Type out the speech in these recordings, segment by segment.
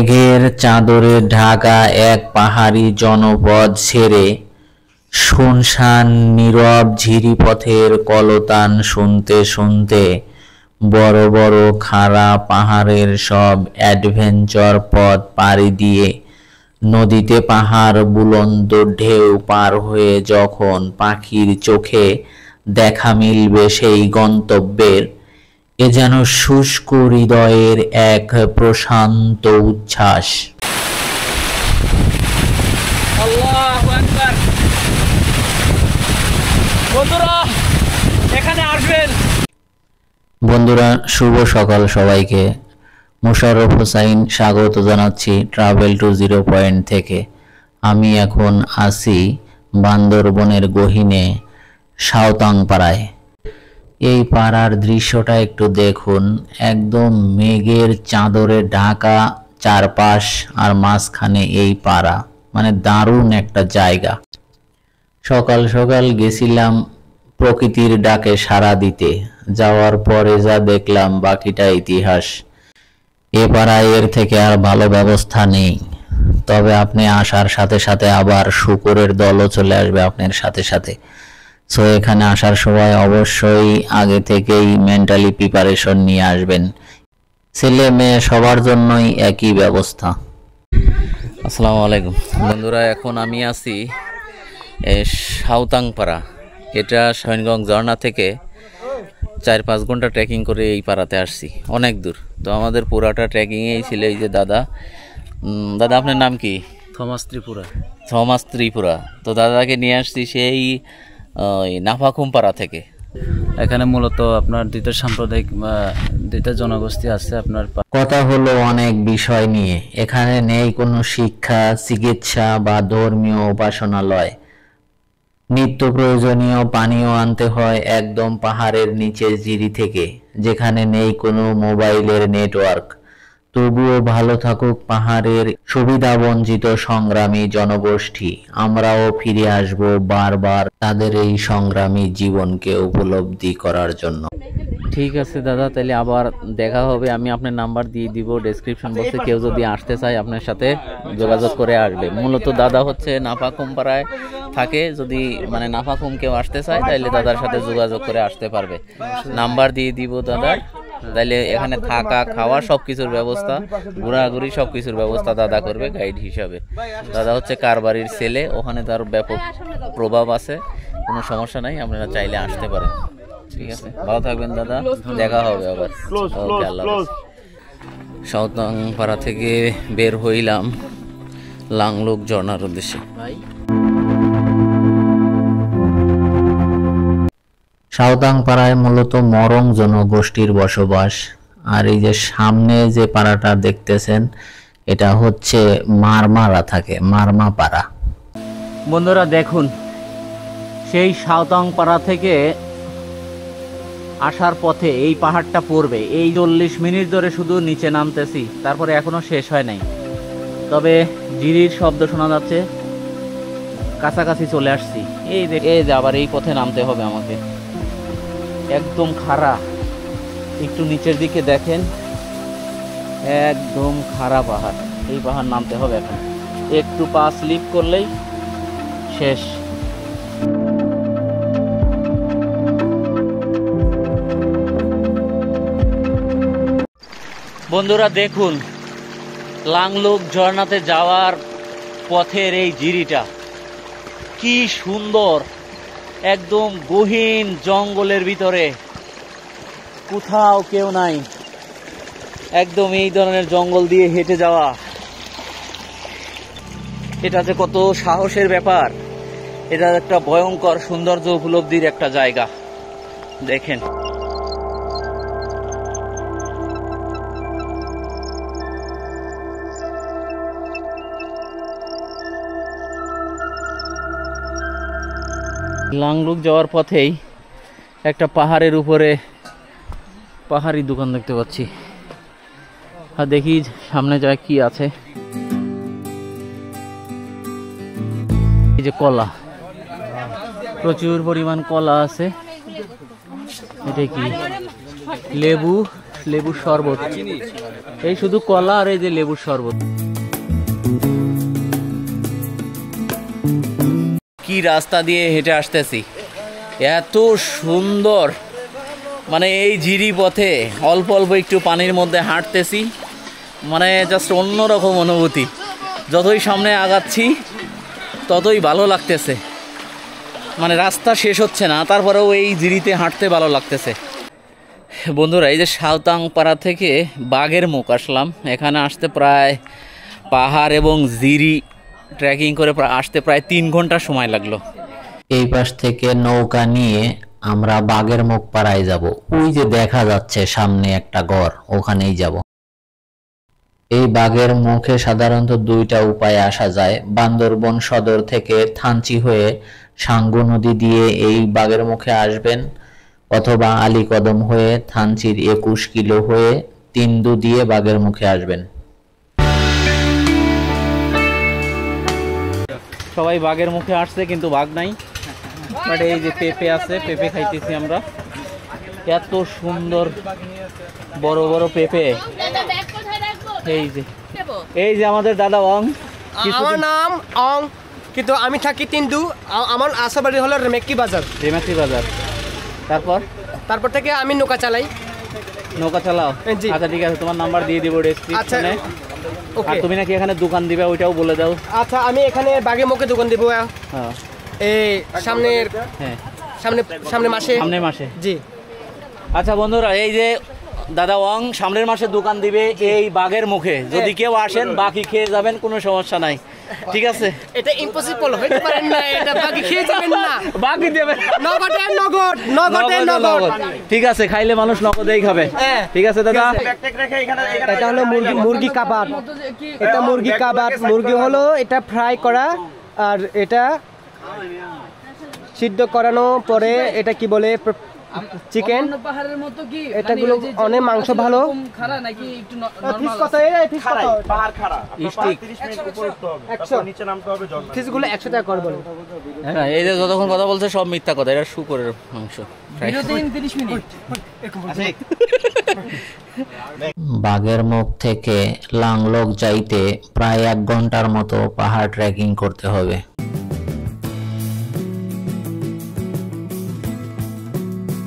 মেঘের চাদরে ঢাকা এক পাহাড়ি জনপদ ছেড়ে শুনশান নীরব ঝিরিপথের কলতান শুনতে শুনতে বড় বড় খাড়া পাহাড়ের সব অ্যাডভেঞ্চার পথ পাড়ি দিয়ে নদীতে পাহাড় বুলন্দ ঢেউ পার হয়ে যখন পাখির চোখে দেখা মিলবে সেই গন্তব্যের, এ যেন শুষ্ক হৃদয়ের এক প্রশান্ত উচ্ছ্বাস। আল্লাহু আকবার। বন্ধুরা এখানে আসবেন। বন্ধুরা শুভ সকাল সবাইকে। মোশাররফ হোসাইন স্বাগত জানাচ্ছি ট্রাভেল টু জিরো পয়েন্ট থেকে। আমি এখন আছি বান্দরবনের গহীনে সাঁওতাংপাড়ায়। এই পাড়ার দৃশ্যটা একটু দেখুন, একদম মেঘের চাদরে ঢাকা চারপাশ আর মাঝখানে এই পাড়া, মানে দারুণ একটা জায়গা। সকাল সকাল গেছিলাম প্রকৃতির ডাকে সাড়া দিতে, যাওয়ার পরে যা দেখলাম বাকিটা ইতিহাস। এ পাড়ায় এর থেকে আর ভালো ব্যবস্থা নেই, তবে আপনি আসার সাথে সাথে আবার শুকরের দলও চলে আসবে আপনার সাথে সাথে। সো এখানে আসার সময় অবশ্যই আগে থেকেই মেন্টালি প্রিপারেশন নিয়ে আসবেন। ছেলে মেয়ে সবার জন্যই একই ব্যবস্থা। আসসালামু আলাইকুম বন্ধুরা, এখন আমি আছি সাঁওতাংপাড়া। এটা শয়নগঞ্জ ঝর্ণা থেকে 4-5 ঘন্টা ট্রেকিং করে এই পাড়াতে আসছি, অনেক দূর। তো আমাদের পুরাটা ট্রেকিংয়েই ছিল এই যে দাদা। দাদা আপনার নাম কি? থমাস ত্রিপুরা। তো দাদাকে নিয়ে আসছি সেই নাফাখুম পাড়া থেকে। এখানে মূলত আপনার দুইটা সাম্প্রদায়িক দুইটা জনগোষ্ঠী আছে। আপনার কথা হলো অনেক বিষয় নিয়ে। এখানে নেই কোনো শিক্ষা, চিকিৎসা বা ধর্মীয় উপাসনালয়। নিত্য প্রয়োজনীয় পানীয় আনতে হয় একদম পাহাড়ের নিচের জিরি থেকে, যেখানে নেই কোনো মোবাইলের নেটওয়ার্ক। তবুও ভালো থাকুক পাহাড়ের সুবিধাবঞ্চিত সংগ্রামী জনগোষ্ঠী। আমরাও ফিরে আসব বারবার তাদের এই সংগ্রামী জীবনকে উপলব্ধি করার জন্য। ঠিক আছে দাদা, তাহলে আবার দেখা হবে। আমি আপনার নাম্বার দিয়ে দিব ডেসক্রিপশন বক্সে, কেউ যদি আসতে চায় আপনার সাথে যোগাযোগ করে আসবে। মূলত দাদা হচ্ছে নাফাখুম পাড়ায় থাকে, যদি মানে নাফাখুম কেউ আসতে চায় তাহলে দাদার সাথে যোগাযোগ করে আসতে পারবে। নাম্বার দিয়ে দিব দাদার, তাইলে এখানে থাকা খাওয়া সবকিছুর ব্যবস্থা, ঘোরাঘুরি সবকিছুর ব্যবস্থা দাদা করবে গাইড হিসাবে। দাদা হচ্ছে কারবারির ছেলে, ওখানে তার ব্যাপক প্রভাব আছে, কোনো সমস্যা নাই, আপনারা চাইলে আসতে পারেন। ঠিক আছে, ভালো থাকবেন দাদা, দেখা হবে আবার। ওকে, আল্লাহ হাফেজ। সাঁওতাংপাড়া থেকে বের হইলাম লাংলুক ঝর্ণার উদ্দেশ্যে। সাঁওতাংপাড়ায় মূলত মরং জনগোষ্ঠীর বসবাস। আর এই যে সামনে যে পাড়াটা দেখতেছেন, এটা হচ্ছে মারমারা থাকে, মারমা পাড়া। বন্ধুরা দেখুন, সেই সাঁওতাংপাড়া থেকে আসার পথে এই পাহাড়টা পড়বে। এই 40 মিনিট ধরে শুধু নিচে নামতেছি, তারপরে এখনো শেষ হয় নাই। তবে জিরির শব্দ শোনা যাচ্ছে, কাছাকাছি চলে আসছি। এই যে আবার এই পথে নামতে হবে আমাকে, একদম খাড়া। একটু নিচের দিকে দেখেন, একদম খাড়া পাহাড়। এই পাহাড় নামতে হবে এখন, একটু পা স্লিপ করলেই শেষ। বন্ধুরা দেখুন, লাংলুক ঝর্ণাতে যাওয়ার পথের এই জিরিটা কি সুন্দর, একদম গহীন জঙ্গলের ভিতরে, কোথাও কেউ নাই। একদম এই ধরনের জঙ্গল দিয়ে হেঁটে যাওয়া, এটা যে কত সাহসের ব্যাপার। এটা একটা ভয়ঙ্কর সৌন্দর্য উপলব্ধির একটা জায়গা। দেখেন, লাংলুক যাওয়ার পথেই একটা পাহাড়ের উপরে পাহাড়ি দোকান দেখতে পাচ্ছি। আর দেখি সামনে যায় কি আছে। এই যে কলা, প্রচুর পরিমাণ কলা আছে। এটা কি লেবু, লেবুর শরবত, এই শুধু কলা আর এই যে লেবুর শরবত। কি রাস্তা দিয়ে হেঁটে আসতেছি, এত সুন্দর, মানে এই ঝিরি পথে অল্প অল্প একটু পানির মধ্যে হাঁটতেছি, মানে জাস্ট অন্যরকম অনুভূতি। যতই সামনে আগাচ্ছি ততই ভালো লাগতেছে, মানে রাস্তা শেষ হচ্ছে না, তারপরেও এই ঝিরিতে হাঁটতে ভালো লাগতেছে। বন্ধুরা, এই যে সাঁওতাং পাড়া থেকে বাঘের মুখ আসলাম, এখানে আসতে প্রায় পাহাড় এবং জিরি ট্রেকিং করে আসতে প্রায় 3 ঘন্টা সময় লাগলো। এই পাশ থেকে নৌকা নিয়ে আমরা বাঘের মুখ পাড়ায় যাব। ওই যে দেখা যাচ্ছে সামনে একটা ঘর, ওখানেই যাব। এই বাঘের মুখে সাধারণত 2টা উপায়ে আসা যায়। বান্দরবন সদর থেকে থানচি হয়ে সাঙ্গু নদী দিয়ে এই বাঘের মুখে আসবেন, অথবা আলীকদম হয়ে থানচির 21 কিলো হয়ে তিন্দু দিয়ে বাঘের মুখে আসবেন। সবাই বাঘের মুখে আসছে কিন্তু বাঘ নাই, বাট এই যে পেঁপে আছে, পেঁপে খাইতেছি আমরা। এত সুন্দর বড় বড় পেঁপে। এই যে আমাদের দাদা অং। আমার নাম অং, কিন্তু আমি থাকি তিন্দু। আমার আশা বাড়ি হলো রেমেকি বাজার। রেমেকি বাজার। তারপর থেকে আমি নৌকা চালাই। নৌকা চালাও? জি। আচ্ছা ঠিক আছে, তোমার নাম্বার দিয়ে দিব ডেসক্রিপশনে। ওকে। আর তুমি নাকি এখানে দোকান দিবে, ওইটাও বলে দাও। আচ্ছা, আমি এখানে বাঘের মুখে দোকান দিব। হ্যাঁ, এই সামনের সামনে মাসে। জি। আচ্ছা বন্ধুরা, এই যে দাদা ওয়াং সামনের মাসে দোকান দিবে এই বাঘের মুখে। যদি কেউ আসেন বাকি খেয়ে যাবেন, কোনো সমস্যা নাই, ঠিক আছে? এটা ইম্পসিবল হইতে পারে না, এটা বাকি খেয়ে যাবেন না, বাকি দেবেন নগদ। ঠিক আছে, খাইলে মানুষ নগদেই খাবে। ঠিক আছে দাদা। এটা হলো মুরগি কাবাব। এটা মুরগি কাবাব। মুরগি হলো এটা ফ্রাই করা, আর এটা সিদ্ধ করানো পরে এটা কি বলে চিকেন। এটাগুলো অনেক মাংস ভালো। $100 করে বলে। হ্যাঁ, এই যে যতক্ষণ কথা বলছে সব মিথ্যা কথা, এটা শুকরের মাংস। বাঘের মুখ থেকে লাংলক যাইতে প্রায় 1 ঘন্টার মতো পাহাড় ট্রেকিং করতে হবে।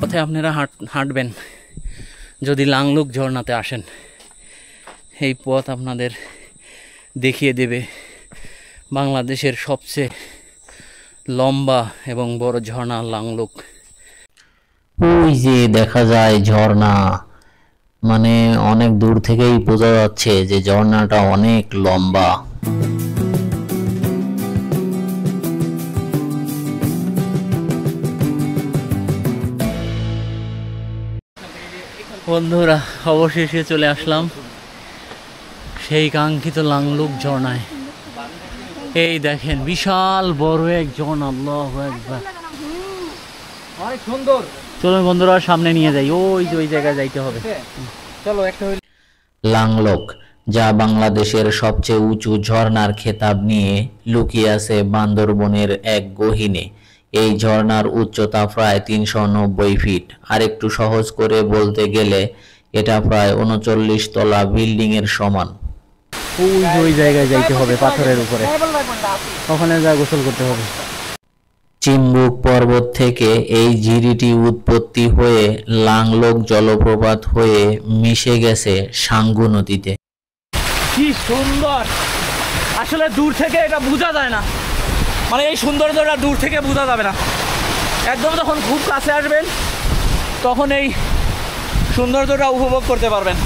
পথে আপনারা হাঁটবেন যদি লাংলুক ঝর্ণাতে আসেন। এই পথ আপনাদের দেখিয়ে দেবে বাংলাদেশের সবচেয়ে লম্বা এবং বড় ঝর্ণা লাংলুক। ওই যে দেখা যায় ঝর্ণা, মানে অনেক দূর থেকেই বোঝা যাচ্ছে যে ঝর্ণাটা অনেক লম্বা। বন্ধুরা, অবশেষে চলে আসলাম সেই কাঙ্ক্ষিত লাংলুক ঝর্ণায়। এই দেখেন বিশাল বড় এক ঝর্ণা, আল্লাহু আকবার, অনেক সুন্দর। চলুন বন্ধুরা, সামনে নিয়ে যাই। ওই যে ওই জায়গায় যাইতে হবে, চলো। একটা লাংলক, যা বাংলাদেশের সবচেয়ে উঁচু ঝর্ণার খেতাব নিয়ে লুকিয়ে আছে বান্দরবনের এক গহীনে। এই ঝর্ণার উচ্চতা প্রায় 390 ফিট। আর একটু সহজ করে বলতে গেলে এটা প্রায় 39 তলা বিল্ডিং এর সমান। ওই জায়গায় যাইতে হবে, পাথরের উপরে, ওখানে যা গোসল করতে হবে। চিম্বুক পর্বত থেকে এই ঝিরিটি উৎপত্তি হয়ে লাংলক জলপ্রপাত হয়ে মিশে গেছে সাঙ্গু নদীতে। কি সুন্দর! আসলে দূর থেকে এটা বোঝা যায় না, মানে এই সৌন্দর্যটা দূর থেকে বোঝা যাবে না। একদম যখন খুব কাছে আসবেন তখন এই সৌন্দর্যটা উপভোগ করতে পারবেন।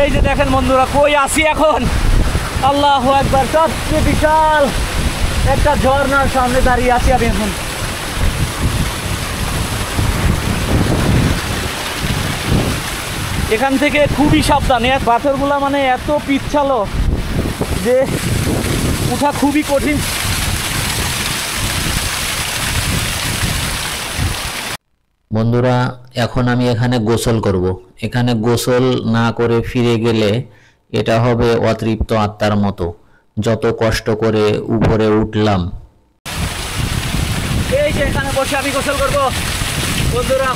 এই যে দেখেন বন্ধুরা, কই আছি এখন, আল্লাহু আকবার, সবচেয়ে বিশাল একটা ঝর্ণার সামনে দাঁড়িয়ে আছি আমি এখন। এখান থেকে খুবই সাবধান, পাথরগুলা মানে এত পিচ্ছালো যে উঠা খুবই কঠিন। বন্ধুরা, এখন আমি এখানে গোসল করব। এখানে গোসল না করে ফিরে গেলে এটা হবে অতৃপ্ত আত্মার মতো। যত কষ্ট করে উপরে উঠলাম। এই যে এখানে বসে আমি গোসল করব বন্ধুরা।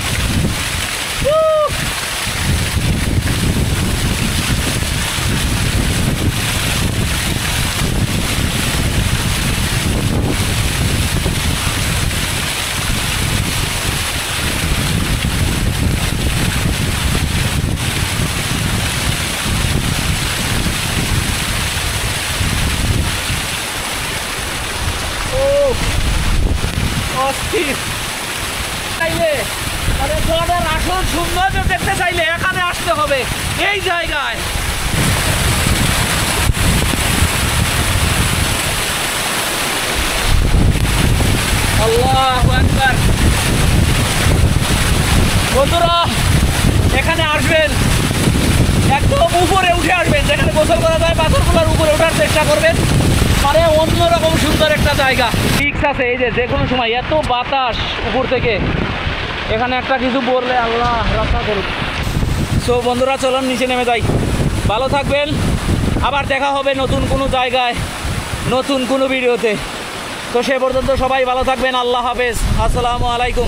অস্থির চাইলে মানে গোয়াটার আসল সৌন্দর্য দেখতে চাইলে এখানে আসতে হবে, এই জায়গায়। আল্লাহু আকবার। বন্ধুরা এখানে আসবেন, একদম উপরে উঠে আসবেন, যেখানে গোসল করা যায় পাথরগুলোর উপরে ওঠার চেষ্টা করবেন। মানে অন্যরকম সুন্দর একটা জায়গা। রিক্স আছে, এই যে কোনো সময় এত বাতাস উপর থেকে, এখানে একটা কিছু বললে আল্লাহ রক্ষা করুক। সো বন্ধুরা চলুন নিচে নেমে যাই। ভালো থাকবেন, আবার দেখা হবে নতুন কোনো জায়গায় নতুন কোনো ভিডিওতে। তো সে পর্যন্ত সবাই ভালো থাকবেন। আল্লাহ হাফেজ, আসসালামু আলাইকুম।